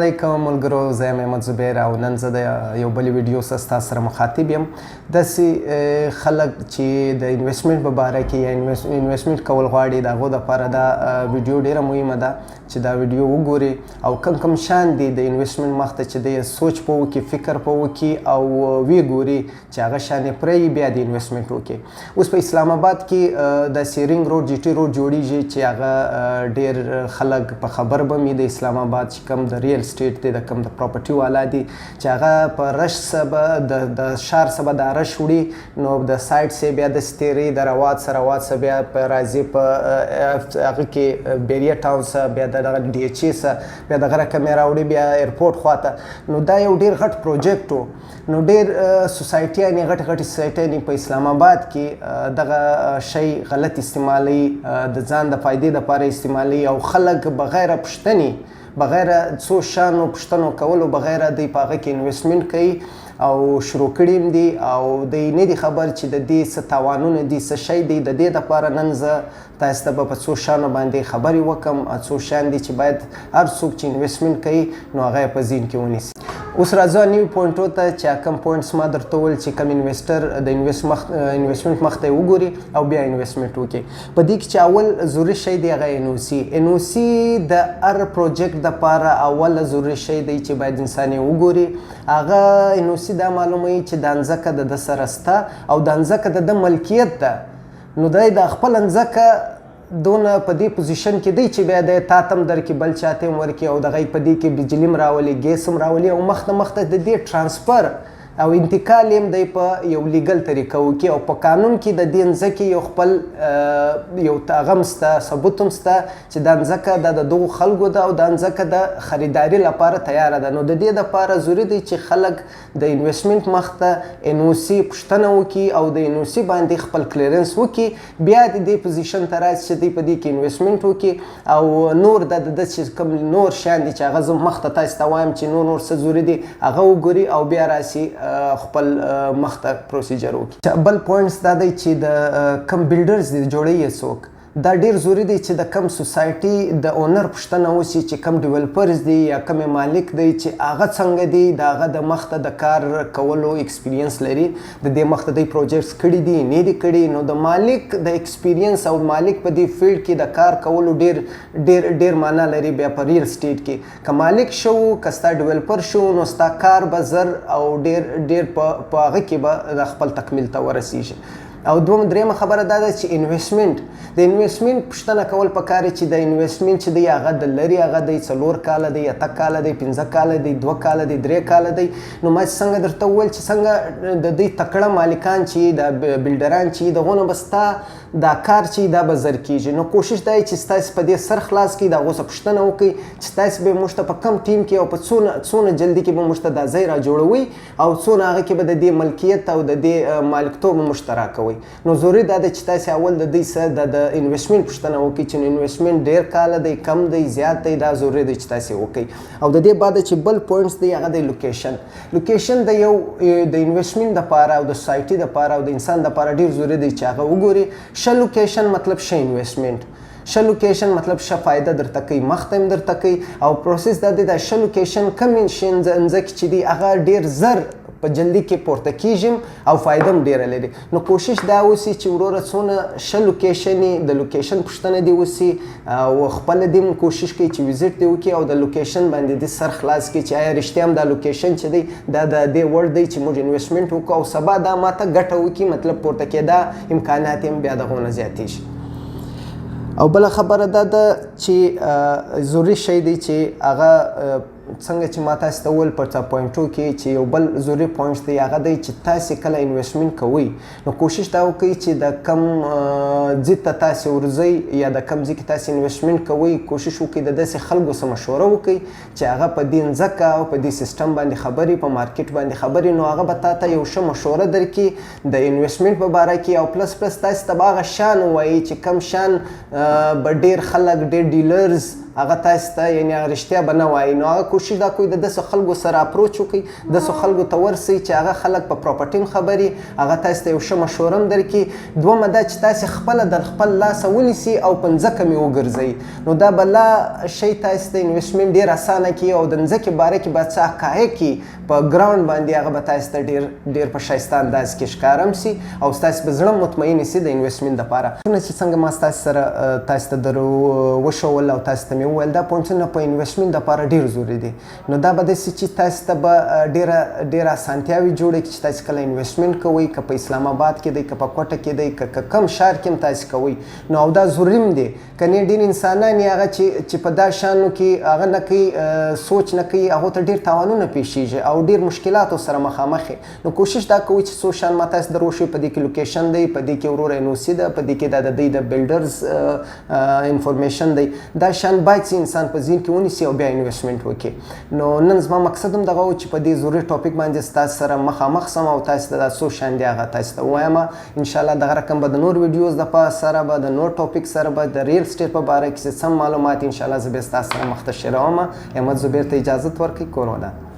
علیکم ملګرو، زه یم احمد زبیر او نن زه د یو بلې ویډیو سره ستاسو سره مخاطب یم. داسې خلک چې د انویسټمنټ په باره کې یا انویسټمنټ کول غواړي، د هغو دپاره دا ویډیو ډېره مهمه ده چې دا ویډیو وګوري او کم شیان دي د انویسټمنټ مخ ته چې دی سوچ په وکړي، فکر په وکړي او ویې ګوري چې هغه شیان یې پرېږدي، بیا د انویسټمنټ وکړي. اوس په اسلام آباد کې داسې رینګ روډ جي ټي روډ جوړیږي چې هغه ډېر خلک په خبر به وي د اسلام آباد چې کوم د ریل سټیټ دی، د کوم د پراپرټي والا دي چې هغه په رش سبه د شار سبه د رش وړي، نو د سایډ سه بیا د ستیری د رواد سه بیا په راځي په هغه کې بیریا ټاون سه بیا د ډي ایچ ای سه بیا دغه رقم یې راوړي بیا ایرپورټ خواته. نو دا یو ډېر غټ پروجیکټ و. نو ډېر سوسایټیانې غټې سوسایټیانې په اسلام آباد کې دغه شی غلط استعمالوي، د ځان د فایدې دپاره استعمالوي او خلک بغیر پوښتنې، بغیر څو شیانو پوښتنو کولو بغیر دوی په هغه کې انویسټمنټ کوي او شروع کړي هم دي او دوی نه دي خبر چې د دې څه تاوانونه دي، څه شی دی. د دې دپاره نن زه تاسو ته به په څو شیانو باندې خبرې وکړم، څو شیان دي چې باید هر څوک چې انویسټمنټ کوي نو هغه یې په ذهن کې ونیسي. اوس راځو نوي پوینټو ته چې کوم پوینټس ما درته وویل چې کوم انویسټر د انویسټمنټ مخ ته یې وګوري او بیا انویسټمنټ وکړي. په دې کې چې اول ضروري شی دی هغه ان او سی. ان او سی د هر پروجیکټ دپاره اوله ضروري شی دی چې باید انسان یې وګوري. هغه ان او سی دا معلوموي چې دا ځمکه د ده سره شته او دا ځمکه د ده ملکیت ده. نو دی د خپله ځمکه دونه په دې پوزیشن کې دی چې بیا دی تا ته هم درکړي، بل چا ته هم ورکړي او دغه په دې کې بجلي هم راولي، ګیس هم راولي او مخ ته د دې ټرانسفر او انتقال هم دی په یو لیګل طریقه وکړي او په قانون کې د دې ځمکې یو خپل یو هغه هم شته، ثبوت هم شته چې دا ځمکه دا د دغو خلکو ده او دا ځمکه د خریداري لپاره تیاره ده. نو د دې دپاره ضروري دی چې خلک د انویسټمنټ مخ ته ان او سی پوښتنه وکړي او د ان او سی باندې خپل کلیرنس وکړي، بیا د دې پوزیشن ته راشي چې دوی په دې کې انویسټمنټ وکړي او نور د چې کوم نور شیان دي چې هغه زه مخ ته تاسو ته وایم چې نور څه ضروري دي هغه وګوري او بیا راشي خپل مخ ته پروسیجر وکړي. بل پوینټس دا دی چې د کم بلډرز دي جوړوي یې څوک، دا ډېر ضروري دی چې د کم سوسایټي د اونر پوښتنه وشي چې کم ډیولپرز دي یا کم مالک دی چې هغه څنګه دی، د هغه د مخ ته د کار کولو ایکسپیرینس لري، د دې مخ ته دوی پروجیکټس کړي دي نه دي کړي. نو د مالک د ایکسپیرینس او مالک په دې فیلډ کې د کار کولو ډېر معنا لري. بیا په ریل سټیټ کې که مالک شو، که ستا ډیولپر شو، نو ستا کار به زر او ډېر په هغه کې به د خپل تکمیل ته ورسیږي. او دریمه خبره دا ده چې انویسټمنټ، د انویسټمنټ پوښتنه کول پکار چې د انویسټمنټ چې دی هغه د لري هغه دی 4 کاله دی، 8 کاله دی، 15 کاله دی، 2 کاله دی، 3 کاله دی. نو ما څنګه درته وویل چې څنګه د دې تکړه مالکان چې د بلډران چې دغونه به ستا دا کار چې دا به زر کېږي. نو کوشش دا چې ستاسې په دې سر خلاص کړي، د هغو څه پوښتنه وکړي چې تاسې به موږ ته په کم ټیم کې او په څونه جلدي کې به موږ ته دا ځای را جوړوي او څونه هغه کې به د دې ملکیت او د دې مالکتوب موږ ته راکوي. نو ضروري دا ده چې تاسې اول د دوی سره د انویسټمنټ پوښتنه وکړئ چې انویسټمنټ ډېر کاله دی، کم دی، زیات دی. دا ضروري دی چې تاسې وکړئ. او د دې بعد چې بل پوینټس دی هغه دی لوکیشن. لوکیشن د یو د انویسټمنټ دپاره او د سوسایټي دپاره او د انسان دپاره ډېر ضروري دی چې هغه وګوري. ښه لوکیشن مطلب ښه انویسټمنټ، ښه لوکیشن مطلب ښه فایده درته کوي، مخ ته هم درته کوي. او پروسس دا دی د ښه لوکیشن کوم ځمکې چې دي هغه ډېر زر په جلدي کې پورته کېږي او فایده هم ډېره لري. نو کوشش دا وسي چې وروره څونه ښه لوکیشن د لوکیشن پوښتنه دې وسي او خپله دې هم کوشش کوي چې ویزټ دې وکړي او د لوکیشن باندې دې سر خلاص کړي چې آیا رښتیا هم دا لوکیشن چې دی دا د دې وړ دی چې موږ انویسټمنټ وکړو او سبا دا ماته ګټه وکړي، مطلب پورته کېدا امکانات هم بیا دغونه زیاتېږي. او بله خبره دا ده چې ضروري شی دی چې هغه څنګه چې ما تاسو ته وویل په پوینټو کې چې یو بل ضروري پوینټ دی هغه دی چې تاسې کله انویسټمنټ کوئ نو کوشش دا وکړئ چې د کم ځای ته تاسې ورځئ یا د کم ځای کې تاسې انویسټمنټ کوئ، کوشش وکړئ د داسې خلکو سره مشوره وکړئ چې هغه په دې ځمکه او په دې سیسټم باندې خبرې، په مارکیټ باندې خبرې، نو هغه به تا ته یو ښه مشوره درکړي د انویسټمنټ په باره کې. او پلس تاسې ته به هغه شیان ووایي چې کم شیان به ډېر خلک، ډېر ډیلرز هغه تاسو ته یعنې هغه رښتیا به نه وایي نو هغه کوشش دا کوي د داسې خلکو سره اپروچ وکړي داسې خلکو ته ورسئ چې هغه خلک په پراپرټي هم خبري هغه تاسو ته یو ښه مشوره هم درکړي دومه دا چې تاسې خپله د خپل لاسه ونیسئ او په ځمکه مې وګرځئ نو دا به لا شی تاسو ته انویسټمنټ ډېر اسانه کړي او د ځمکې باره کې به څه حقایق کړي په ګراوند باندې هغه به تاسو ته ډېر په ښایسته انداز کې ښکاره هم سي او ستاسو به زړه مطمئن سي د انویسټمنټ دپاره چې څنګه ما ستاسو سره تاسو ته در وښول او تاسو ته مې وویل دا پوینټونه په انویسټمنټ دپاره ډېر ضروري دي نو دا به داسې چې تاسو ته به ډېره اسانتیاوې جوړې کړي چې تاسو کله انویسټمنټ کوئ که په اسلام آباد کې دی که په کوټه کې دی که کم شهر کې هم تاسو کوئ نو او دا ضروري هم دی کنې ډېر انسانان یې هغه چې په دا شیانو کې هغه نه کوي سوچ نه کوي هغو ته ډېر تاوانونه پیښیږي او ډېر مشکلاتو سره مخامخ نو کوشش دا کوئ چې څو شیان ما تاسو در وښیو په دې کې لوکیشن دی په دې کې ورور این او سی ده په دې کې دا د دوی د بلډرز انفارمیشن دی دا شیان باید چې انسان په ذهن کې ونیسي او بیا انویسټمنټ وکړي نو نن زما مقصد هم دغه و چې په دې ضروري ټاپک باندې ستاسو سره مخامخ سم او تاسو ته دا څو شیان دي هغه تاسو ته ووایم انشاءالله دغه رقم به د نور ویډیوز دپاره سره به د نور ټاپک سره به د ریل اسټیټ په باره کې سم معلومات انشاءالله زه بیا ستاسو سره مخته شریکوم احمد زبیر ته اجازت ورکړئ کور ودان